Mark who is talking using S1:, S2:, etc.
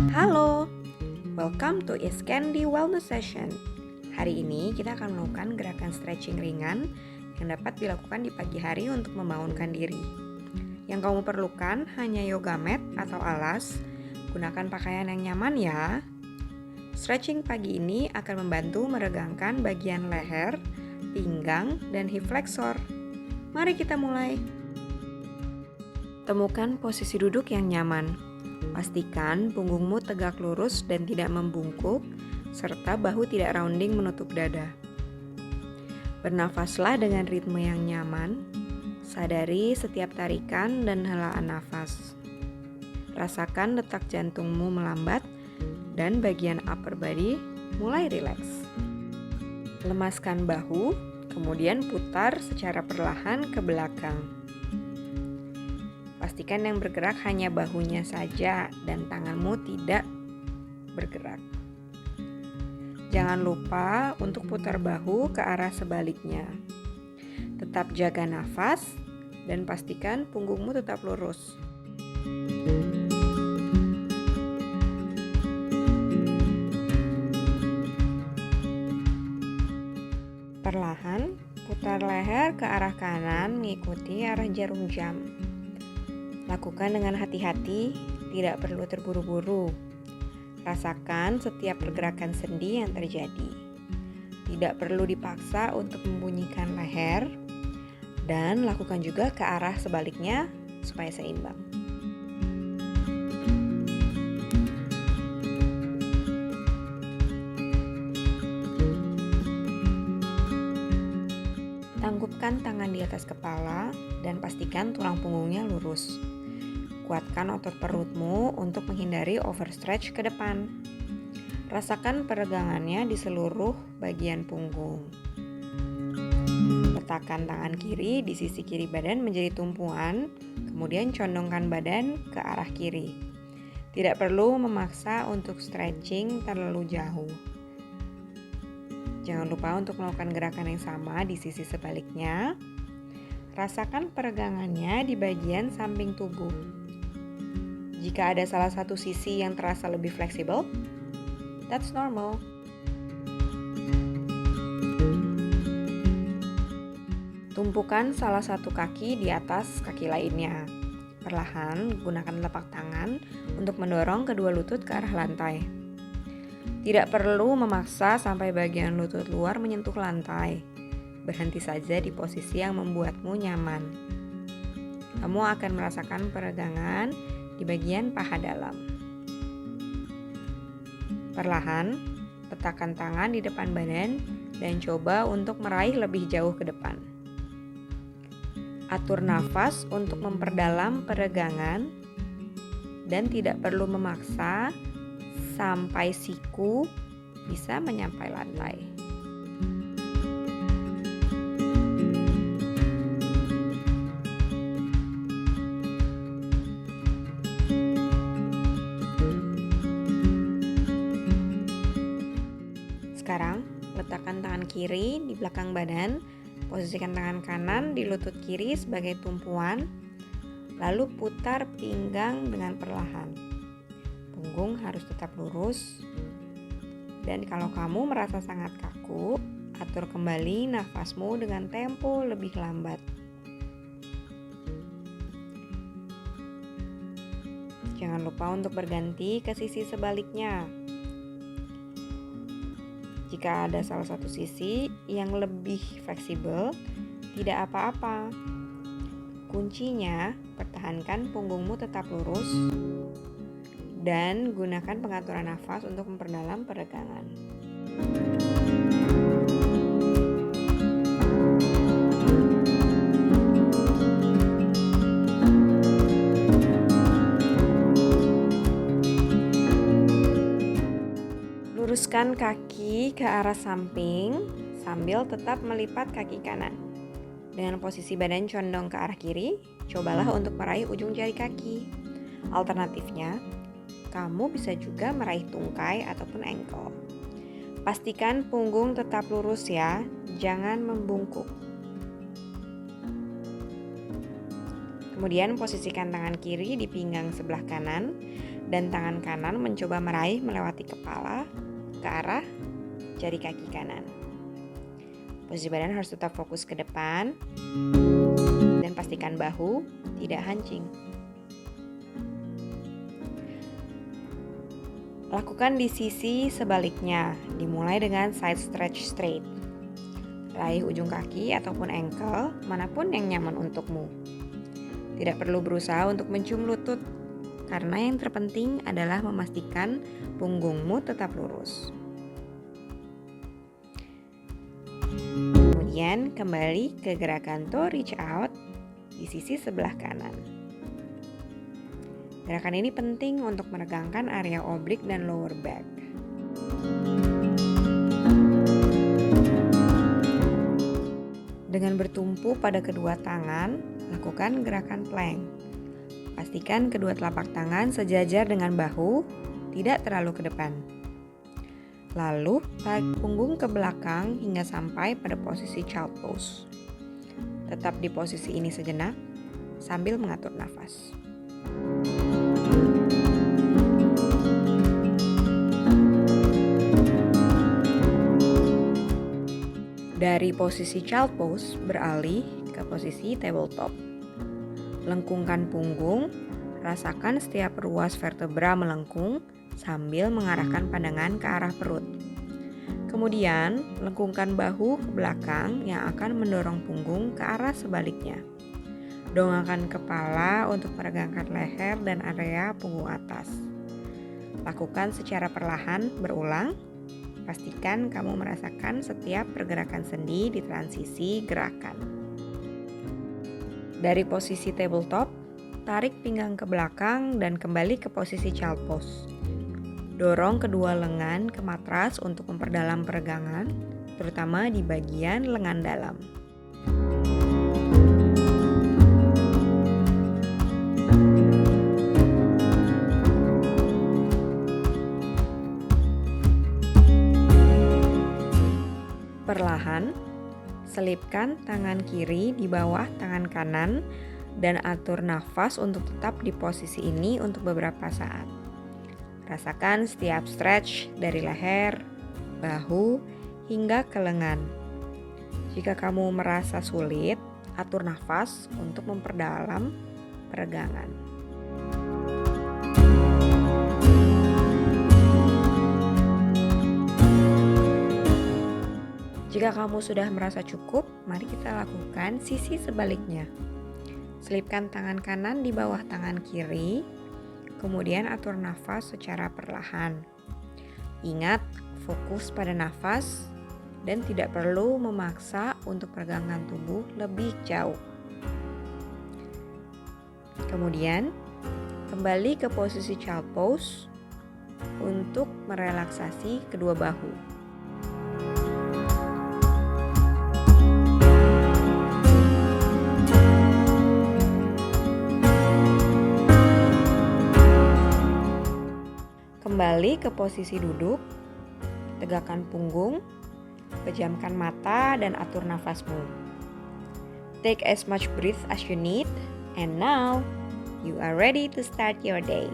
S1: Halo, welcome to Iskendi Wellness Session. Hari ini kita akan melakukan gerakan stretching ringan yang dapat dilakukan di pagi hari untuk membangunkan diri. Yang kamu perlukan hanya yoga mat atau alas. Gunakan pakaian yang nyaman ya. Stretching pagi ini akan membantu meregangkan bagian leher, pinggang, dan hip flexor. Mari kita mulai. Temukan posisi duduk yang nyaman. Pastikan punggungmu tegak lurus dan tidak membungkuk, serta bahu tidak rounding menutup dada. Bernafaslah dengan ritme yang nyaman. Sadari setiap tarikan dan helaan nafas. Rasakan detak jantungmu melambat dan bagian upper body mulai rileks. Lemaskan bahu, kemudian putar secara perlahan ke belakang. Pastikan yang bergerak hanya bahunya saja dan tanganmu tidak bergerak. Jangan lupa untuk putar bahu ke arah sebaliknya. Tetap jaga nafas dan pastikan punggungmu tetap lurus. Perlahan, putar leher ke arah kanan mengikuti arah jarum jam. Lakukan dengan hati-hati, tidak perlu terburu-buru. Rasakan setiap pergerakan sendi yang terjadi. Tidak perlu dipaksa untuk membunyikan leher, dan lakukan juga ke arah sebaliknya supaya seimbang. Tanggupkan tangan di atas kepala dan pastikan tulang punggungnya lurus. Kuatkan otot perutmu untuk menghindari overstretch ke depan. Rasakan peregangannya di seluruh bagian punggung. Letakkan tangan kiri di sisi kiri badan menjadi tumpuan, kemudian condongkan badan ke arah kiri. Tidak perlu memaksa untuk stretching terlalu jauh. Jangan lupa untuk melakukan gerakan yang sama di sisi sebaliknya. Rasakan peregangannya di bagian samping tubuh. Jika ada salah satu sisi yang terasa lebih fleksibel, that's normal. Tumpukan salah satu kaki di atas kaki lainnya. Perlahan, gunakan telapak tangan untuk mendorong kedua lutut ke arah lantai. Tidak perlu memaksa sampai bagian lutut luar menyentuh lantai. Berhenti saja di posisi yang membuatmu nyaman. Kamu akan merasakan peregangan di bagian paha dalam. Perlahan, letakkan tangan di depan badan dan coba untuk meraih lebih jauh ke depan. Atur nafas untuk memperdalam peregangan dan tidak perlu memaksa sampai siku bisa menyampai lantai. Sekarang, letakkan tangan kiri di belakang badan, posisikan tangan kanan di lutut kiri sebagai tumpuan, lalu putar pinggang dengan perlahan. Punggung harus tetap lurus, dan kalau kamu merasa sangat kaku, atur kembali nafasmu dengan tempo lebih lambat. Jangan lupa untuk berganti ke sisi sebaliknya. Jika ada salah satu sisi yang lebih fleksibel, tidak apa-apa. Kuncinya, pertahankan punggungmu tetap lurus dan gunakan pengaturan nafas untuk memperdalam peregangan. Luruskan kaki ke arah samping sambil tetap melipat kaki kanan. Dengan posisi badan condong ke arah kiri, cobalah untuk meraih ujung jari kaki. Alternatifnya, kamu bisa juga meraih tungkai ataupun ankle. Pastikan punggung tetap lurus ya, jangan membungkuk. Kemudian posisikan tangan kiri di pinggang sebelah kanan dan tangan kanan mencoba meraih melewati kepala ke arah jari kaki kanan. Posisi badan harus tetap fokus ke depan dan pastikan bahu tidak hancing. Lakukan di sisi sebaliknya, dimulai dengan side stretch straight. Raih ujung kaki ataupun ankle, manapun yang nyaman untukmu. Tidak perlu berusaha untuk mencium lutut, karena yang terpenting adalah memastikan punggungmu tetap lurus. Kemudian kembali ke gerakan toe reach out di sisi sebelah kanan. Gerakan ini penting untuk meregangkan area oblik dan lower back. Dengan bertumpu pada kedua tangan, lakukan gerakan plank. Pastikan kedua telapak tangan sejajar dengan bahu, tidak terlalu ke depan. Lalu, tarik punggung ke belakang hingga sampai pada posisi child pose. Tetap di posisi ini sejenak, sambil mengatur nafas. Dari posisi child pose, beralih ke posisi tabletop. Lengkungkan punggung, rasakan setiap ruas vertebra melengkung, sambil mengarahkan pandangan ke arah perut. Kemudian, lengkungkan bahu ke belakang yang akan mendorong punggung ke arah sebaliknya. Dongangkan kepala untuk meregangkan leher dan area punggung atas. Lakukan secara perlahan, berulang. Pastikan kamu merasakan setiap pergerakan sendi di transisi gerakan. Dari posisi tabletop, tarik pinggang ke belakang dan kembali ke posisi child pose. Dorong kedua lengan ke matras untuk memperdalam peregangan, terutama di bagian lengan dalam. Perlahan, selipkan tangan kiri di bawah tangan kanan dan atur nafas untuk tetap di posisi ini untuk beberapa saat. Rasakan setiap stretch dari leher, bahu, hingga ke lengan. Jika kamu merasa sulit, atur nafas untuk memperdalam peregangan. Jika kamu sudah merasa cukup, mari kita lakukan sisi sebaliknya. Selipkan tangan kanan di bawah tangan kiri, kemudian atur nafas secara perlahan. Ingat, fokus pada nafas dan tidak perlu memaksa untuk peregangan tubuh lebih jauh. Kemudian, kembali ke posisi child pose untuk merelaksasi kedua bahu. Kembali ke posisi duduk, tegakkan punggung, pejamkan mata dan atur nafasmu. Take as much breath as you need, and now you are ready to start your day.